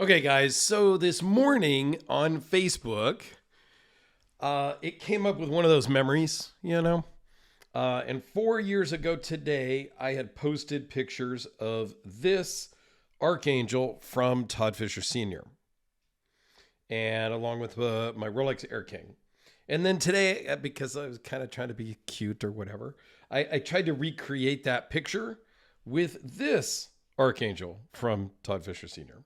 Okay, guys, so this morning on Facebook, it came up with one of those memories. And 4 years ago today, I had posted pictures of this Archangel from Todd Fisher Sr., and along with my Rolex Air King. And then today, because I was kind of trying to be cute or whatever, I tried to recreate that picture with this Archangel from Todd Fisher Sr.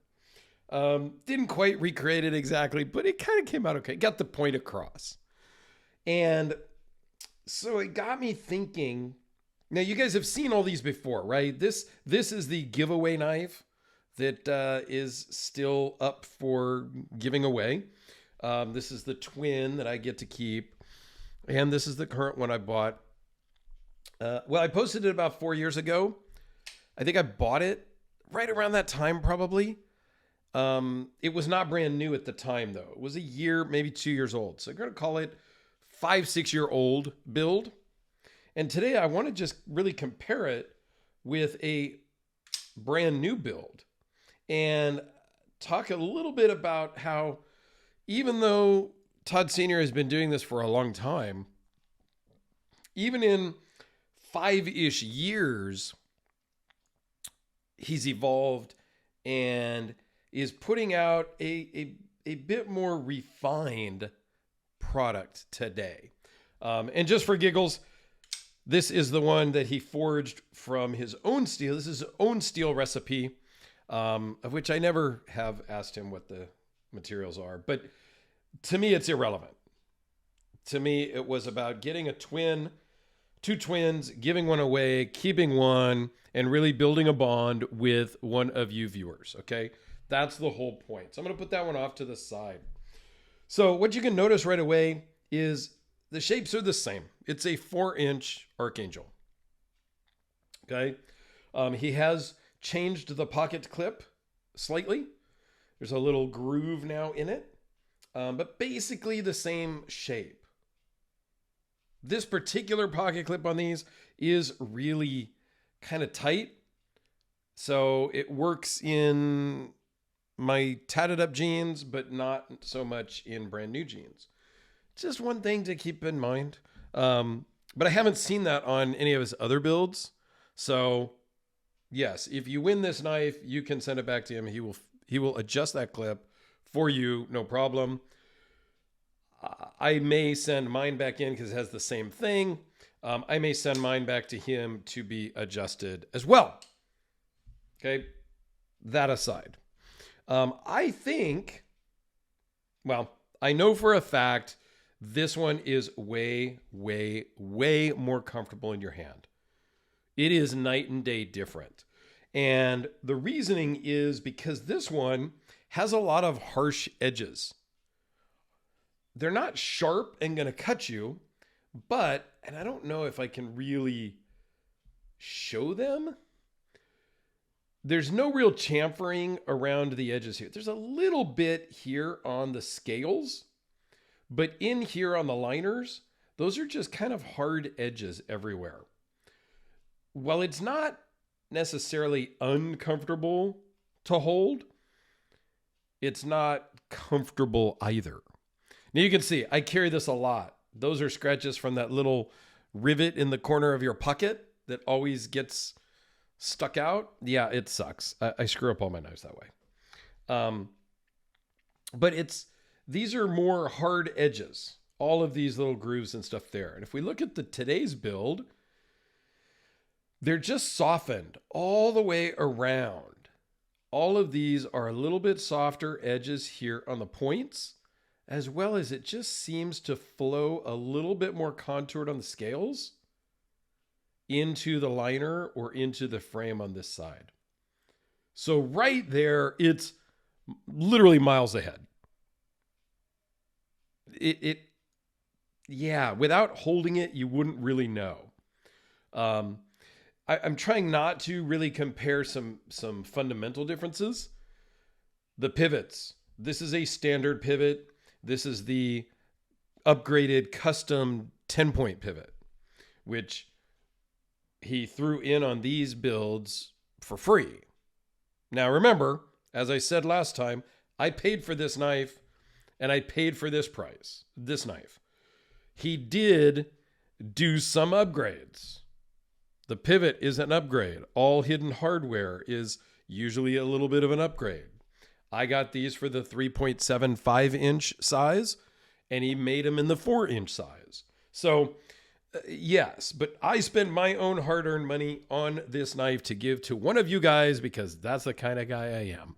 Didn't quite recreate it exactly, but it kind of came out okay. Got the point across. And so it got me thinking. Now you guys have seen all these before, right? This is the giveaway knife that is still up for giving away. This is the twin that I get to keep, and this is the current one I bought. Well, I posted it about 4 years ago. I think I bought it right around that time, probably. It was not brand new at the time, though. It was a year, maybe 2 years old. So I'm going to call it 5, 6 year old build. And today I want to just really compare it with a brand new build and talk a little bit about how, even though Todd Sr. has been doing this for a long time, even in 5-ish years, he's evolved and is putting out a bit more refined product today. And just for giggles, this is the one that he forged from his own steel. This is his own steel recipe, of which I never have asked him what the materials are. But to me, it's irrelevant. To me, it was about getting two twins, giving one away, keeping one, and really building a bond with one of you viewers, okay? That's the whole point. So I'm going to put that one off to the side. So what you can notice right away is the shapes are the same. It's a 4-inch Archangel. Okay. He has changed the pocket clip slightly. There's a little groove now in it, but basically the same shape. This particular pocket clip on these is really kind of tight. So it works in my tatted up jeans, but not so much in brand new jeans. Just one thing to keep in mind. But I haven't seen that on any of his other builds. So yes, if you win this knife, you can send it back to him. He will adjust that clip for you, no problem. I may send mine back in because it has the same thing. I may send mine back to him to be adjusted as well. Okay, that aside. I think, well, I know for a fact this one is way, way, way more comfortable in your hand. It is night and day different. And the reasoning is because this one has a lot of harsh edges. They're not sharp and going to cut you, but, and I don't know if I can really show them. There's no real chamfering around the edges here. There's a little bit here on the scales, but in here on the liners, those are just kind of hard edges everywhere. While it's not necessarily uncomfortable to hold, it's not comfortable either. Now you can see I carry this a lot. Those are scratches from that little rivet in the corner of your pocket that always gets stuck out. Yeah, it sucks. I screw up all my knives that way. But these are more hard edges. All of these little grooves and stuff there. And if we look at today's build, they're just softened all the way around. All of these are a little bit softer edges here on the points, as well as it just seems to flow a little bit more contoured on the scales into the liner or into the frame on this side. So right there, it's literally miles ahead. Yeah, without holding it, you wouldn't really know. I'm trying not to really compare some fundamental differences. The pivots. This is a standard pivot. This is the upgraded custom 10-point pivot, which he threw in on these builds for free. Now remember, As I said last time, I paid for this knife and I paid for this price, this knife. He did do some upgrades. The pivot is an upgrade. All hidden hardware is usually a little bit of an upgrade. I got these for the 3.75 inch size, and he made them in the 4-inch size. So, yes, but I spent my own hard-earned money on this knife to give to one of you guys because that's the kind of guy I am.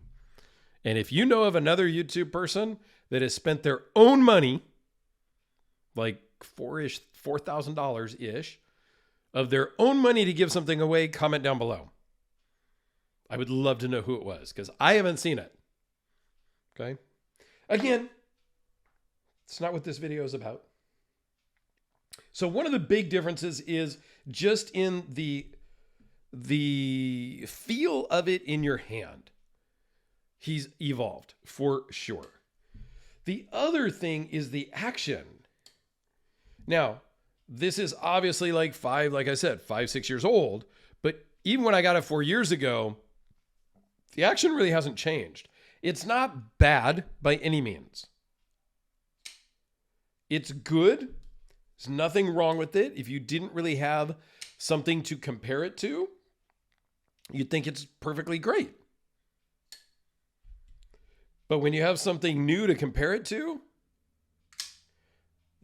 And if you know of another YouTube person that has spent their own money, like $4,000-ish, of their own money to give something away, comment down below. I would love to know who it was because I haven't seen it. Okay. Again, it's not what this video is about. So one of the big differences is just in the feel of it in your hand. He's evolved for sure. The other thing is the action. Now, this is obviously like 5, 6 years old, but even when I got it 4 years ago, the action really hasn't changed. It's not bad by any means. It's good. There's nothing wrong with it. If you didn't really have something to compare it to, you'd think it's perfectly great. But when you have something new to compare it to,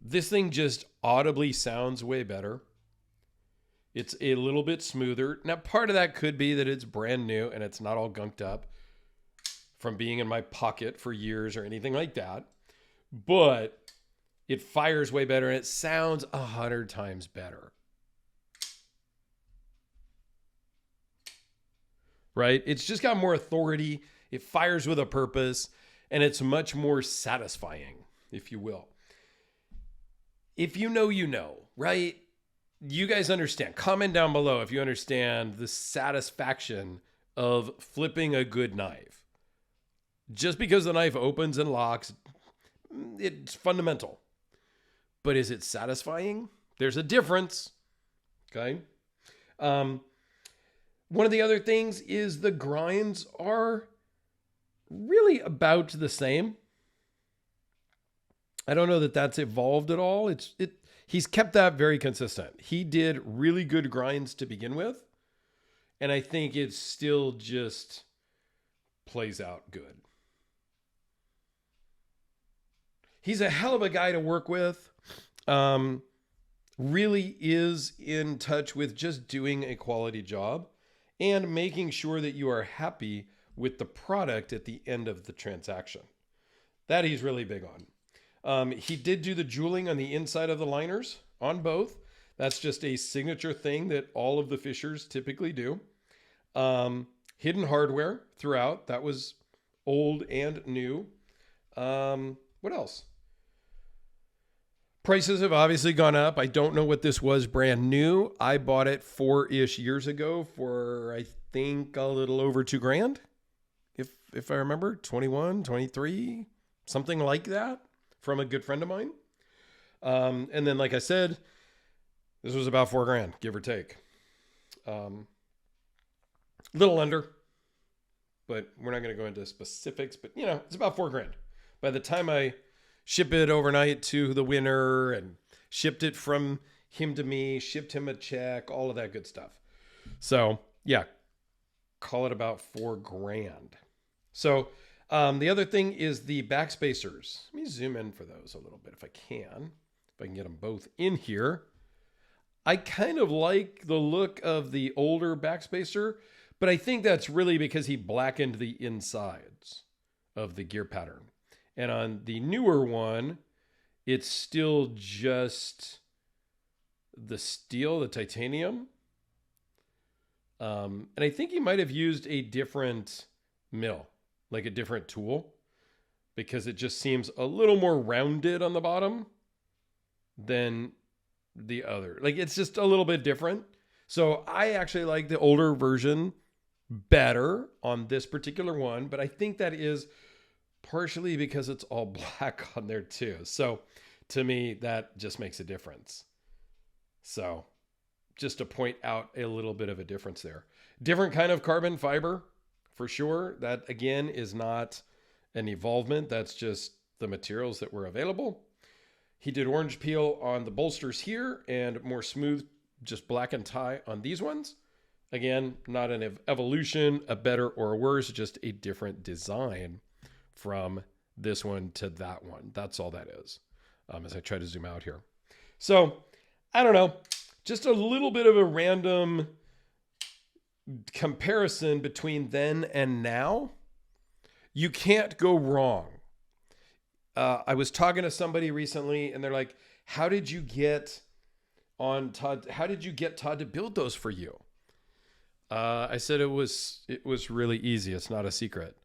this thing just audibly sounds way better. It's a little bit smoother. Now, part of that could be that it's brand new and it's not all gunked up from being in my pocket for years or anything like that. But it fires way better and it sounds 100 times better. Right? It's just got more authority. It fires with a purpose and it's much more satisfying, if you will. If you know, you know, right? You guys understand. Comment down below if you understand the satisfaction of flipping a good knife. Just because the knife opens and locks, it's fundamental. But is it satisfying? There's a difference. Okay. One of the other things is the grinds are really about the same. I don't know that that's evolved at all. He's kept that very consistent. He did really good grinds to begin with. And I think it still just plays out good. He's a hell of a guy to work with. Really is in touch with just doing a quality job and making sure that you are happy with the product at the end of the transaction. That he's really big on. He did do the jeweling on the inside of the liners on both. That's just a signature thing that all of the Fishers typically do. Hidden hardware throughout. That was old and new. What else? Prices have obviously gone up. I don't know what this was brand new. I bought it 4-ish years ago for, I think, a little over $2,000. If I remember, 21, 23, something like that. From a good friend of mine. And then, like I said, this was about $4,000, give or take. Little under, but we're not going to go into specifics, but it's about $4,000. By the time I ship it overnight to the winner and shipped it from him to me, shipped him a check, all of that good stuff. So yeah, call it about $4,000. So, the other thing is the backspacers. Let me zoom in for those a little bit if I can get them both in here. I kind of like the look of the older backspacer, but I think that's really because he blackened the insides of the gear pattern. And on the newer one, it's still just the steel, the titanium. And I think he might have used a different mill. Like a different tool, because it just seems a little more rounded on the bottom than the other. Like it's just a little bit different. So I actually like the older version better on this particular one, but I think that is partially because it's all black on there too. So to me, that just makes a difference. So just to point out a little bit of a difference there. Different kind of carbon fiber for sure. That again is not an evolvement. That's just the materials that were available. He did orange peel on the bolsters here and more smooth, just black and tie on these ones. Again, not an evolution, a better or a worse, just a different design from this one to that one. That's all that is, as I try to zoom out here. So, I don't know, just a little bit of a random comparison between then and now. You can't go wrong. I was talking to somebody recently and they're like, how did you get Todd to build those for you? I said it was really easy. It's not a secret.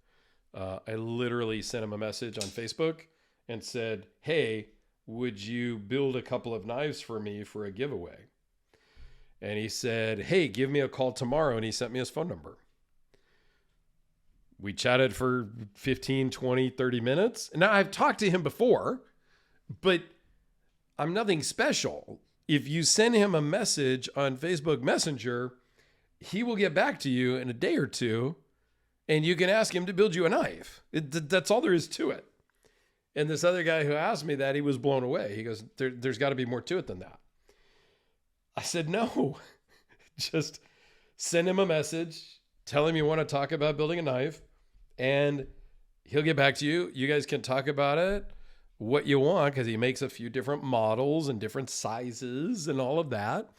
I literally sent him a message on Facebook and said, hey, would you build a couple of knives for me for a giveaway? And he said, hey, give me a call tomorrow. And he sent me his phone number. We chatted for 15, 20, 30 minutes. Now, I've talked to him before, but I'm nothing special. If you send him a message on Facebook Messenger, he will get back to you in a day or two, and you can ask him to build you a knife. That's all there is to it. And this other guy who asked me that, he was blown away. He goes, there's got to be more to it than that. I said, no, just send him a message, tell him you want to talk about building a knife, and he'll get back to you. You guys can talk about it, what you want, because he makes a few different models and different sizes and all of that.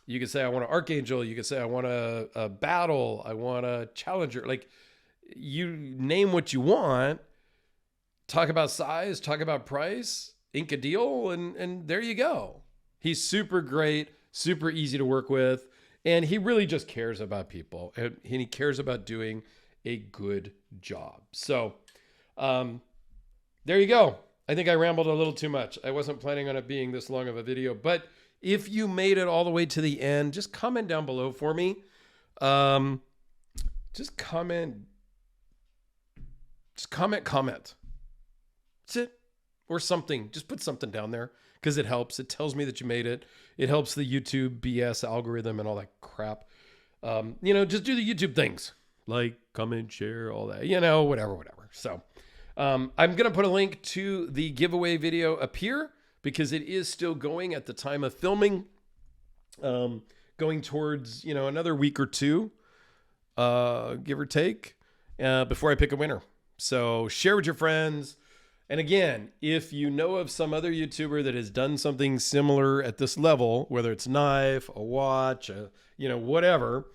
You could say, I want an Archangel. You could say, I want a Battle. I want a Challenger. Like, you name what you want, talk about size, talk about price, ink a deal, and there you go. He's super great, super easy to work with, and he really just cares about people, and he cares about doing a good job. So there you go. I think I rambled a little too much. I wasn't planning on it being this long of a video, but if you made it all the way to the end, just comment down below for me. Just comment. That's it. Or something. Just put something down there because it helps. It tells me that you made it. It helps the YouTube BS algorithm and all that crap. Just do the YouTube things. Like, comment, share, all that. Whatever. So I'm going to put a link to the giveaway video up here because it is still going at the time of filming. Going towards, another week or two, give or take, before I pick a winner. So share with your friends. And again, if you know of some other YouTuber that has done something similar at this level, whether it's knife, a watch, whatever,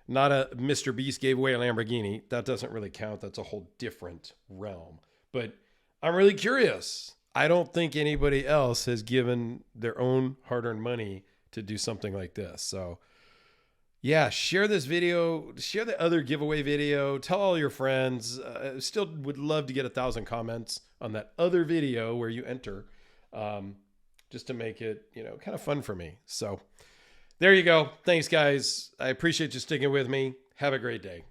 not a Mr. Beast gave away a Lamborghini. That doesn't really count. That's a whole different realm. But I'm really curious. I don't think anybody else has given their own hard-earned money to do something like this. So yeah, share this video, share the other giveaway video, tell all your friends. Still would love to get 1,000 comments on that other video where you enter, just to make it, kind of fun for me. So there you go. Thanks, guys. I appreciate you sticking with me. Have a great day.